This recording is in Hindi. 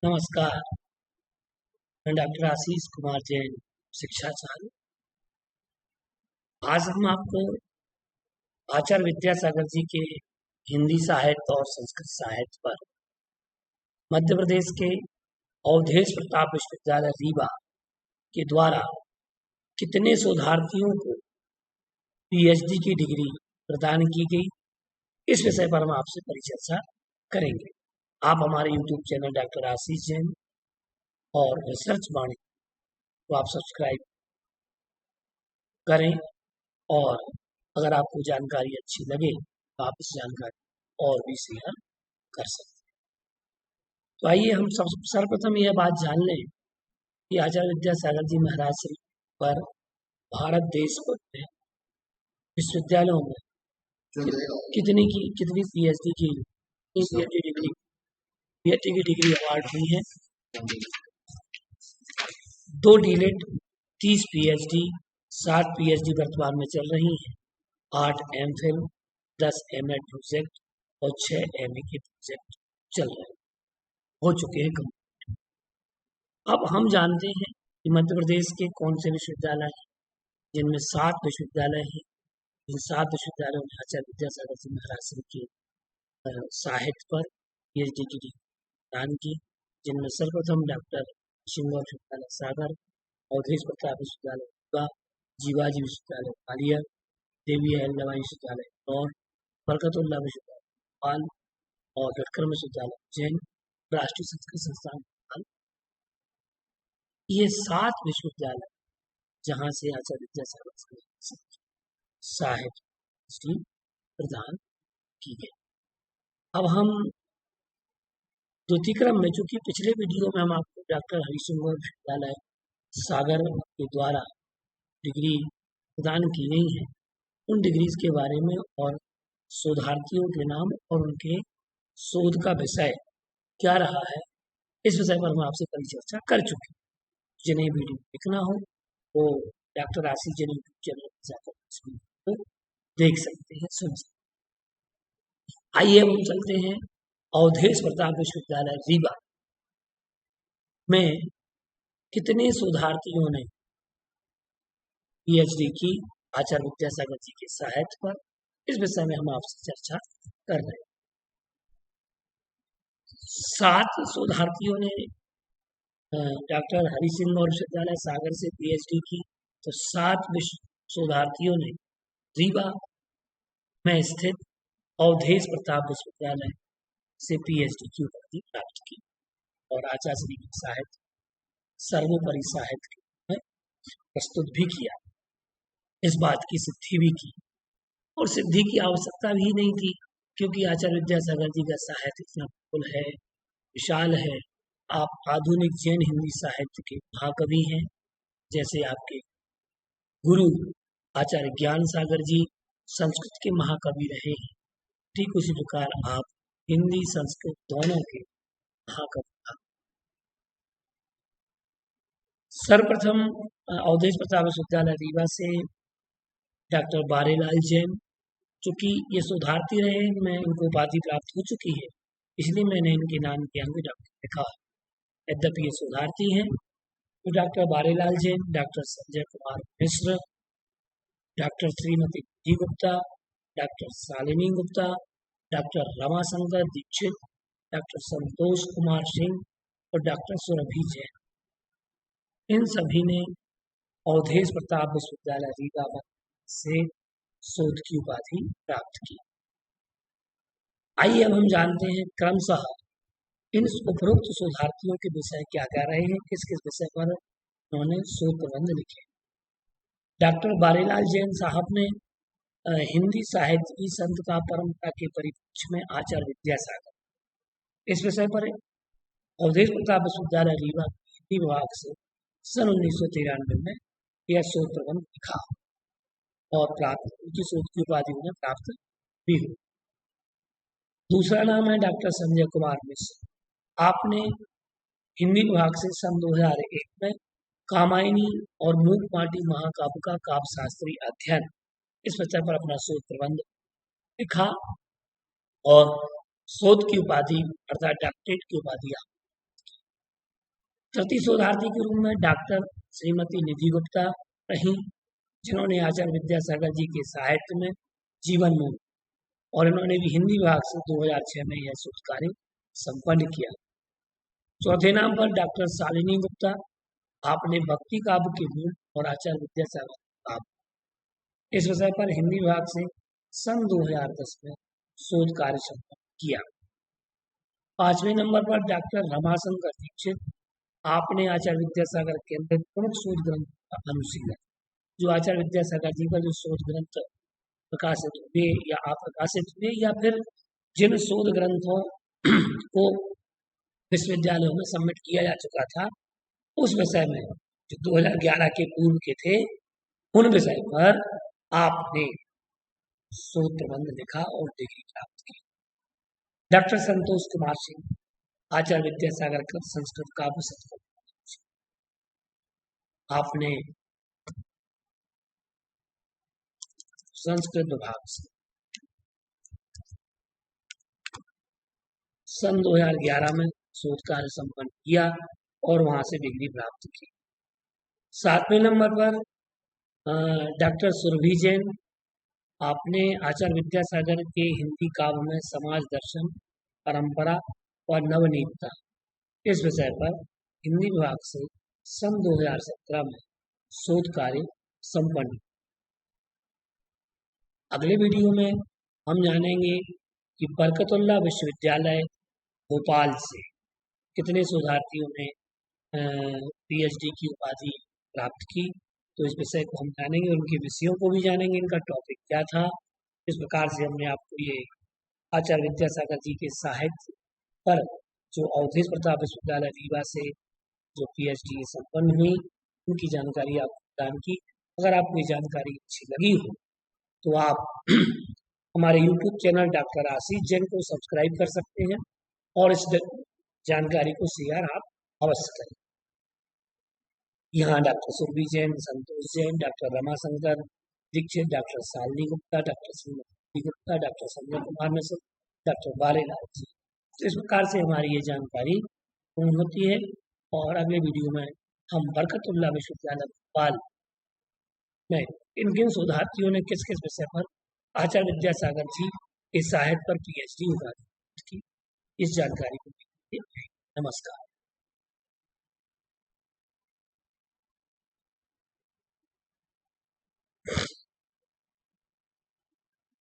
नमस्कार, मैं डॉक्टर आशीष कुमार जैन, शिक्षाचार्य। आज हम आपको आचार्य विद्यासागर जी के हिंदी साहित्य और संस्कृत साहित्य पर मध्य प्रदेश के अवधेश प्रताप विश्वविद्यालय रीवा के द्वारा कितने शोधार्थियों को पीएचडी की डिग्री प्रदान की गई, इस विषय पर हम आपसे परिचर्चा करेंगे। आप हमारे यूट्यूब चैनल डॉक्टर आशीष जैन और रिसर्च वाणी को आप सब्सक्राइब करें, और अगर आपको जानकारी अच्छी लगे तो आप इस जानकारी और भी शेयर कर सकते हैं। तो आइए हम सर्वप्रथम यह बात जान लें कि आचार्य विद्यासागर जी महाराज श्री पर भारत देश में विश्वविद्यालयों में कितनी पीएचडी की डिग्री अवार्ड हुई है। 2 डीलेट, 30 पीएचडी, 60 पीएचडी वर्तमान में चल रही हैं, 8 एमफिल, 10 एमएड प्रोजेक्ट और 6 एमए के प्रोजेक्ट चल रहे हैं, हो चुके हैं कंप्लीट। अब हम जानते हैं कि मध्य प्रदेश के कौन से विश्वविद्यालय हैं, जिनमें 7 विश्वविद्यालय हैं। इन 7 विश्वविद्यालयों में आचार्य विद्यासागर जी महाराज श्री के साहित्य पर पीएचडी की डिग्री प्रदान की, जिनमें सर्वप्रथम डॉक्टर सिंह विश्वविद्यालय सागर, अवधेश प्रताप विश्वविद्यालय रीवा, जीवाजी विश्वविद्यालय ग्वालियर, देवी अहिल्याबाई विश्वविद्यालय इंदौर, बरकतुल्लाह विश्वविद्यालय भोपाल और विक्रम विश्वविद्यालय उज्जैन, राष्ट्रीय संस्कृत संस्थान भोपाल। ये 7 विश्वविद्यालय जहाँ से आचार्य विद्यासागर साहित्य प्रदान की गई। अब हम द्वितीय क्रम में, चूंकि पिछले वीडियो में हम आपको डॉक्टर हरिसिंह विश्वविद्यालय सागर के द्वारा डिग्री प्रदान की गई है, उन डिग्रीज के बारे में और शोधार्थियों के नाम और उनके शोध का विषय क्या रहा है, इस विषय पर हम आपसे परिचर्चा कर चुके हैं। जिन्हें वीडियो देखना हो वो डॉक्टर आशीष जैन यूट्यूब चैनल पर जाकर इस वीडियो को देख सकते हैं, सुन सकते हैं। आइए हम चलते हैं अवधेश प्रताप विश्वविद्यालय रीवा में कितने शोधार्थियों ने पीएचडी की आचार्य विद्यासागर जी के साहित्य पर, इस विषय में हम आपसे चर्चा कर रहे हैं। 7 शोधार्थियों ने डॉक्टर हरिसिंह विश्वविद्यालय सागर से पीएचडी की, तो 7 शोधार्थियों ने रीवा में स्थित अवधेश प्रताप विश्वविद्यालय से पीएचडी की उपाधि प्राप्त की और आचार्य श्री के साहित्य सर्वोपरि साहित्य में प्रस्तुत भी किया। इस बात की सिद्धि भी की, और सिद्धि की आवश्यकता भी नहीं थी, क्योंकि आचार्य विद्यासागर जी का साहित्य इतना विपुल है, विशाल है। आप आधुनिक जैन हिंदी साहित्य के महाकवि हैं, जैसे आपके गुरु आचार्य ज्ञान सागर जी संस्कृत के महाकवि रहे हैं, ठीक उसी प्रकार आप हिंदी संस्कृत दोनों के महाकवि। सर्वप्रथम अवधेश प्रताप विश्वविद्यालय रीवा से डॉक्टर बारेलाल जैन, चूंकि ये शोधार्थी रहे, मैं इनको उपाधि प्राप्त हो चुकी है, इसलिए मैंने इनके नाम के आगे डॉक्टर लिखा। यद्यपि ये शोधार्थी हैं, तो doctor Barelal Jain, doctor Sanjay Kumar Mishra, doctor Shrimati D Gupta, doctor Shalini Gupta, doctor Ramashankar Dikshit, doctor Santosh Kumar Singh और डॉक्टर सुरभि जैन, इन सभी ने अवधेश प्रताप विश्वविद्यालय रीवा से शोध की उपाधि प्राप्त की। आइए अब हम जानते हैं क्रमशः इन उपरोक्त शोधार्थियों के विषय क्या क्या रहे हैं, किस किस विषय पर उन्होंने शोध प्रबंध लिखे। डॉक्टर बारेलाल जैन साहब ने हिंदी साहित्य की संतता परंपरा के परिप्रेक्ष्य में आचार्य विद्यासागर, इस विषय पर अवधेश प्रताप विश्वविद्यालय रीवा हिंदी विभाग से सन 1993 में यह शोध प्रबंध लिखा और प्राप्त, उनकी शोध की उपाधि उन्हें प्राप्त भी हुई। दूसरा नाम है डॉक्टर संजय कुमार मिश्र। आपने हिंदी विभाग से सन 2001 में कामायनी और मूक माटी महाकाव्य का काव्य शास्त्रीय अध्ययन, इस विषय पर अपना शोध प्रबंध लिखा और शोध की उपाधि अर्थात डॉक्टरेट की उपाधि। तृतीय शोधार्थी के रूप में डॉक्टर श्रीमती निधि गुप्ता रहीं, जिन्होंने आचार्य विद्यासागर जी के साहित्य में जीवन मूल, और इन्होंने भी हिंदी विभाग से 2006 में यह शोध कार्य संपन्न किया। चौथे नाम पर डॉक्टर शालिनी गुप्ता, आपने भक्ति काव्य के मूल और आचार्य विद्यासागर काव्य इस विषय पर हिंदी विभाग से सन 2010 में शोध कार्य संपन्न किया। पांचवें नंबर पर डॉक्टर रमाशंकर दीक्षित, आपने आचार्य विद्यासागर केंद्रित प्रमुख शोध ग्रंथ का अनुशीलन, जो आचार्य विद्यासागर जी का जो शोध ग्रंथ प्रकाशित हुए या अप्रकाशित हुए या फिर जिन शोध ग्रंथों को विश्वविद्यालयों में सबमिट किया जा चुका था, उस विषय में जो 2011 के पूर्व के थे, उन विषय पर आपने शोध प्रबंध लिखा और डिग्री प्राप्त की। डॉक्टर संतोष कुमार सिंह, आचार्य विद्यासागर कृत संस्कृत काव्य सत्कार, आपने संस्कृत विभाग से सन 2011 में शोध कार्य संपन्न किया और वहां से डिग्री प्राप्त की। सातवें नंबर पर डॉक्टर सुरभि जैन, आपने आचार्य विद्यासागर के हिंदी काव्य में समाज दर्शन, परंपरा और नवनीतता इस विषय पर हिंदी विभाग से सन 2017 में शोध कार्य संपन्न। अगले वीडियो में हम जानेंगे कि बरकतुल्लाह विश्वविद्यालय भोपाल से कितने शोधार्थियों ने पीएचडी की उपाधि प्राप्त की, तो इस विषय को हम जानेंगे, उनके विषयों को भी जानेंगे, इनका टॉपिक क्या था। इस प्रकार से हमने आपको ये आचार्य विद्यासागर जी के साहित्य पर जो अवधेश प्रताप विश्वविद्यालय रीवा से जो पीएचडी संपन्न हुई, उनकी जानकारी आपको प्रदान की। अगर आपको ये जानकारी अच्छी लगी हो तो आप हमारे YouTube चैनल डॉक्टर आशीष जैन को सब्सक्राइब कर सकते हैं और इस जानकारी को शेयर आप अवश्य करें। यहाँ doctor Surabhi Jain, Santosh Jain, doctor Ramashankar Dikshit, doctor Shalini Gupta, doctor Shrimati Gupta, doctor Sanjay Kumar Mishra, doctor Balelal ji, तो इस प्रकार से हमारी ये जानकारी पूर्ण होती है। और अगले वीडियो में हम बरकतुल्लाह विश्वविद्यालय भोपाल में इन किन शोधार्थियों ने किस किस विषय पर आचार्य विद्यासागर जी के साहित्य पर पीएचडी उपाधि की, इस जानकारी को देखेंगे। नमस्कार।